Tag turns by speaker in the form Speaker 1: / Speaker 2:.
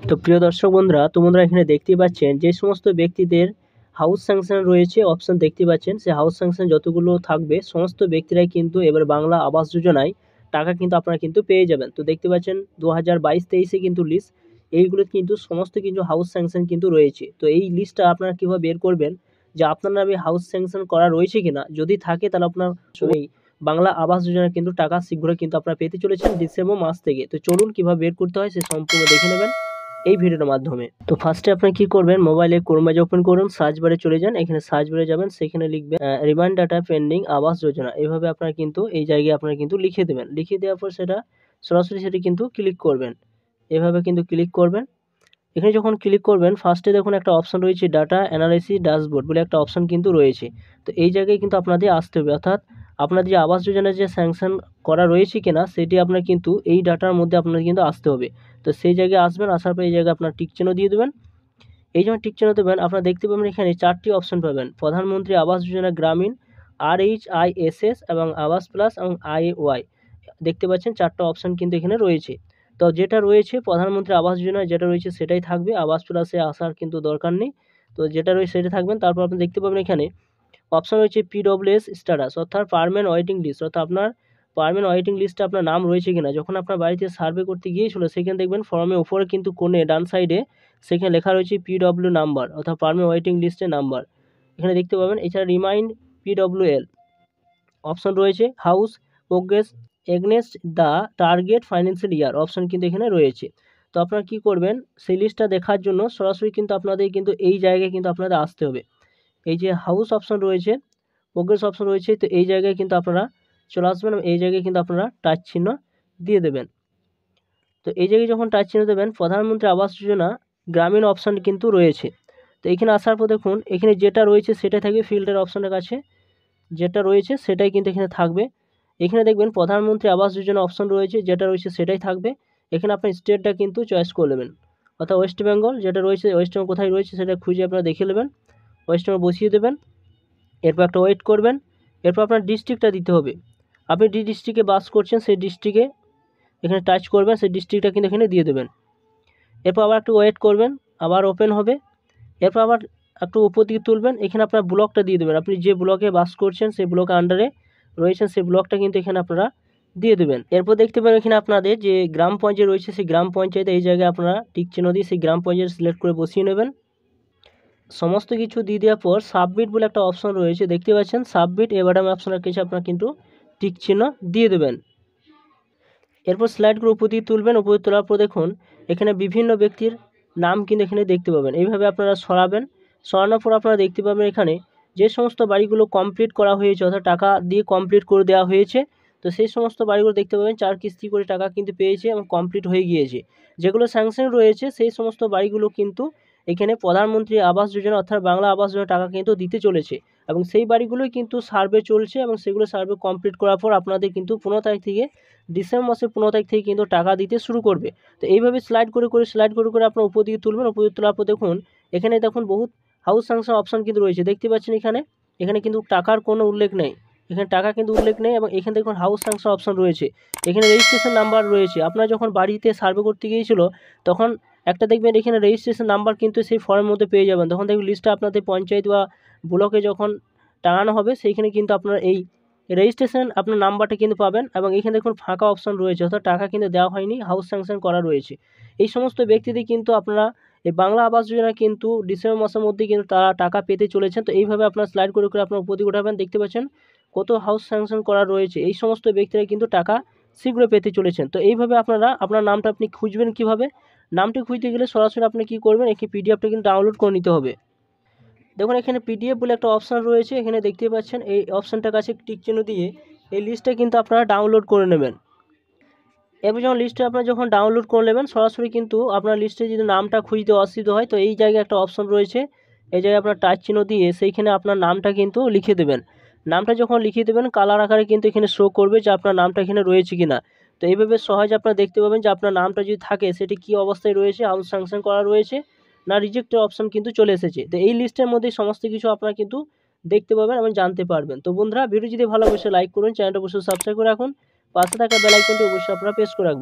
Speaker 1: তো প্রিয় দর্শক বন্ধুরা, তোমরা এখানে দেখতে পাচ্ছেন যে সমস্ত ব্যক্তিদের হাউস স্যাংশন রয়েছে, অপশন দেখতে পাচ্ছেন, সে হাউস স্যাংশন যতগুলো থাকবে সমস্ত ব্যক্তিরাই কিন্তু এবার বাংলা আবাস যোজনায় টাকা কিন্তু আপনারা কিন্তু পেয়ে যাবেন। তো দেখতে পাচ্ছেন 2022-23 কিন্তু লিস্ট, এইগুলো কিন্তু সমস্ত কিছু হাউস স্যাংশন কিন্তু রয়েছে। তো এই লিস্টটা আপনারা কীভাবে বের করবেন যে আপনার নামে হাউস স্যাংশন করা রয়েছে কিনা, যদি থাকে তাহলে আপনার এই বাংলা আবাস যোজনা কিন্তু টাকা শীঘ্রই কিন্তু আপনারা পেতে চলেছেন ডিসেম্বর মাস থেকে। তো চলুন কীভাবে বের করতে হয় সে সম্পূর্ণ দেখে নেবেন এই ভিডিওর মাধ্যমে। তো ফার্স্টে আপনি কি করবেন, মোবাইলে ক্রোম ব্রাউজার ওপেন করুন, সার্চ বারে চলে যান, এখানে সার্চ বারে যাবেন, সেখানে লিখবেন remind data pending Awas Yojana. এইভাবে আপনারা কিন্তু এই জায়গায় আপনারা কিন্তু লিখে দেবেন। লিখে দেওয়ার পর সেটা সরাসরি সেটি কিন্তু ক্লিক করবেন, এভাবে কিন্তু ক্লিক করবেন। এখানে যখন ক্লিক করবেন ফার্স্টে দেখুন একটা অপশন রয়েছে ডাটা অ্যানালাইসিস ড্যাশবোর্ড বলে একটা অপশন কিন্তু রয়েছে। তো এই জায়গায় কিন্তু আপনাদের আসতে হবে, অর্থাৎ আপনার যে আবাস যোজনার যে স্যাংশন করা রয়েছে কিনা সেটি আপনার কিন্তু এই ডাটার মধ্যে আপনার কিন্তু আসতে হবে। তো সেই জায়গায় আসবেন, আসার পর এই জায়গায় আপনার টিক চিহ্ন দিয়ে দেবেন। এই যখন টিক চিহ্ন দেবেন আপনারা দেখতে পাবেন এখানে 4টি অপশন পাবেন, প্রধানমন্ত্রী আবাস যোজনা গ্রামীণ, RHISS এবং আবাস প্লাস এবং IAY। দেখতে পাচ্ছেন 4টা অপশন কিন্তু এখানে রয়েছে। তো যেটা রয়েছে প্রধানমন্ত্রী আবাস যোজনা যেটা রয়েছে সেটাই থাকবে, আবাস প্লাসে আসার কিন্তু দরকার নেই। তো যেটা রয়েছে সেটা থাকবেন। তারপর আপনি দেখতে পাবেন এখানে অপশন রয়েছে PWS স্ট্যাটাস, অর্থাৎ পার্মানেন্ট ওয়েটিং লিস্ট, অর্থাৎ আপনার পার্মানেন্ট ওয়েটিং লিস্টে আপনার নাম রয়েছে কিনা। যখন আপনার বাড়িতে সার্ভে করতে গিয়েছিল সেখানে দেখবেন ফর্মের উপরে কিন্তু কোণে ডান সাইডে সেখানে লেখা রয়েছে PW নাম্বার, অর্থাৎ পার্মানেন্ট ওয়েটিং লিস্টের নাম্বার এখানে দেখতে পাবেন। এছাড়া রিমাইন্ড PWL অপশন রয়েছে, house progress against the target financial year option কিন্তু এখানে রয়েছে। তো আপনারা কী করবেন, সেই লিস্টটা দেখার জন্য সরাসরি কিন্তু আপনাদের কিন্তু এই জায়গায় কিন্তু আপনাদের আসতে হবে। এই যে হাউস অপশন রয়েছে, প্রোগ্রেস অপশন রয়েছে, তো এই জায়গায় কিন্তু আপনারা চলে আসবেন এবং এই জায়গায় কিন্তু আপনারা টাচ চিহ্ন দিয়ে দেবেন। তো এই জায়গায় যখন টাচ চিহ্ন দেবেন প্রধানমন্ত্রী আবাস যোজনা গ্রামীণ অপশান কিন্তু রয়েছে। তো এখানে আসার পর দেখুন এখানে যেটা রয়েছে সেটাই থাকবে, ফিল্টার অপশানের কাছে যেটা রয়েছে সেটাই কিন্তু এখানে থাকবে। এখানে দেখবেন প্রধানমন্ত্রী আবাস যোজনা অপশন রয়েছে, যেটা রয়েছে সেটাই থাকবে। এখানে আপনি স্টেটটা কিন্তু চয়েস করে নেবেন, অর্থাৎ ওয়েস্ট বেঙ্গল যেটা রয়েছে, ওয়েস্ট বেঙ্গল কোথায় রয়েছে সেটা খুঁজে আপনারা দেখে নেবেন, ওয়েস্ট বেঙ্গল বসিয়ে দেবেন। এরপর একটা ওয়েট করবেন। এরপর আপনার ডিস্ট্রিক্টটা দিতে হবে, আপনি যে ডিস্ট্রিক্টে বাস করছেন সেই ডিস্ট্রিক্টে এখানে টাচ করবেন, সেই ডিস্ট্রিক্টটা কিন্তু এখানে দিয়ে দেবেন। এরপর আবার একটু ওয়েট করবেন, আবার ওপেন হবে। এরপর আবার একটু উপর দিকে তুলবেন, এখানে আপনার ব্লকটা দিয়ে দেবেন, আপনি যে ব্লকে বাস করছেন সেই ব্লকের আন্ডারে রয়েছেন সেই ব্লকটা কিন্তু এখানে আপনারা দিয়ে দেবেন। এরপর দেখতে পাবেন এখানে আপনাদের যে গ্রাম পঞ্চায়েত রয়েছে সেই গ্রাম পঞ্চায়েতে এই জায়গায় আপনারা টিক চিহ্ন দিয়ে সেই গ্রাম পঞ্চায়েত সিলেক্ট করে বসিয়ে নেবেন। সমস্ত কিছু দিয়ে দেওয়ার পর সাবমিট বলে একটা অপশন রয়েছে, দেখতে পাচ্ছেন সাবমিট এবারডাম অপশনের কিছু আপনারা কিন্তু টিক চিহ্ন দিয়ে দেবেন। এরপর স্লাইড করে উপর দিকে তুলবেন, উপরে তোলার পর দেখুন এখানে বিভিন্ন ব্যক্তির নাম কিন্তু এখানে দেখতে পাবেন। এইভাবে আপনারা সরাবেন, সরানোর পর আপনারা দেখতে পাবেন এখানে যে সমস্ত বাড়িগুলো কমপ্লিট করা হয়েছে, অর্থাৎ টাকা দিয়ে কমপ্লিট করে দেওয়া হয়েছে, তো সেই সমস্ত বাড়িগুলো দেখতে পাবেন 4 কিস্তি করে টাকা কিন্তু পেয়েছে এবং কমপ্লিট হয়ে গিয়েছে। যেগুলো স্যাংশন রয়েছে সেই সমস্ত বাড়িগুলো কিন্তু এখানে প্রধানমন্ত্রী আবাস যোজনা অর্থাৎ বাংলা আবাস যোজনা টাকা কিন্তু দিতে চলেছে এবং সেই বাড়িগুলোই কিন্তু সার্ভে চলছে এবং সেগুলো সার্ভে কমপ্লিট করার পর আপনাদের কিন্তু 15 তারিখ থেকে ডিসেম্বর মাসের 15 তারিখ থেকে কিন্তু টাকা দিতে শুরু করবে। তো এইভাবে স্লাইড করে আপনার উপর দিকে তুলবেন, উপর দিকে তোলার পর দেখুন এখানে দেখুন বহুত হাউস স্যাংশন অপশন কিন্তু রয়েছে, দেখতে পাচ্ছেন এখানে কিন্তু টাকার কোনো উল্লেখ নেই, এখানে টাকা কিন্তু উল্লেখ নেই এবং এখানে দেখুন হাউস স্যাংশন অপশন রয়েছে, এখানে রেজিস্ট্রেশন নাম্বার রয়েছে। আপনারা যখন বাড়িতে সার্ভে করতে গিয়েছিল তখন একটা দেখবেন এখানে রেজিস্ট্রেশন নাম্বার কিন্তু সেই ফর্মের মধ্যে পেয়ে যাবেন, তখন দেখবেন লিস্টটা আপনাদের পঞ্চায়েত বা ব্লকে যখন টাঙানো হবে সেইখানে কিন্তু আপনার এই রেজিস্ট্রেশন আপনার নাম্বারটা কিন্তু পাবেন এবং এখানে দেখুন ফাঁকা অপশন রয়েছে, অর্থাৎ টাকা কিন্তু দেওয়া হয়নি, হাউস স্যাংশন করা রয়েছে। এই সমস্ত ব্যক্তিদের কিন্তু আপনারা এই বাংলা আবাস যোজনা কিন্তু ডিসেম্বর মাসের মধ্যে কিন্তু তারা টাকা পেতে চলেছেন। তো এইভাবে আপনার স্লাইড করে আপনার উপর দিকে উঠাবেন, দেখতে পাচ্ছেন কত হাউস স্যাংশন করা রয়েছে, এই সমস্ত ব্যক্তিরা কিন্তু টাকা শীঘ্রই পেতে চলেছেন। তো এইভাবে আপনারা আপনার নামটা আপনি খুঁজবেন কিভাবে, নামটি খুঁজতে গেলে সরাসরি আপনি কি করবেন, একটি পিডিএফটা কিন্তু ডাউনলোড করে নিতে হবে। দেখুন এখানে পিডিএফ বলে একটা অপশান রয়েছে, এখানে দেখতে পাচ্ছেন এই অপশানটার কাছে টিক চিহ্ন দিয়ে এই লিস্টটা কিন্তু আপনারা ডাউনলোড করে নেবেন। এবার যখন লিস্টে আপনারা যখন ডাউনলোড করে নেবেন সরাসরি কিন্তু আপনার লিস্টে যদি নামটা খুঁজতে অসুবিধা হয় তো এই জায়গায় একটা অপশন রয়েছে, এই জায়গায় আপনার টাচ চিহ্ন দিয়ে সেইখানে আপনার নামটা কিন্তু লিখে দেবেন। নামটা যখন লিখে দেবেন কালার আকারে কিন্তু এখানে শো করবে যে আপনার নামটা এখানে রয়েছে কিনা। তো এইভাবে সহজে আপনারা দেখতে পাবেন যে আপনার নামটা যদি থাকে সেটি কী অবস্থায় রয়েছে, হাউস স্যাংশন করা রয়েছে না রিজেক্টের অপশন কিন্তু চলে এসেছে। তো এই লিস্টের মধ্যে সমস্ত কিছু আপনারা কিন্তু দেখতে পাবেন এবং জানতে পারবেন। তো বন্ধুরা ভিডিও যদি ভালো অবশ্যই লাইক করুন, চ্যানেলটা অবশ্যই সাবস্ক্রাইব করে রাখুন, পাশে থাকা বেল আইকনটি অবশ্যই আপনারা প্রেস করে রাখবেন।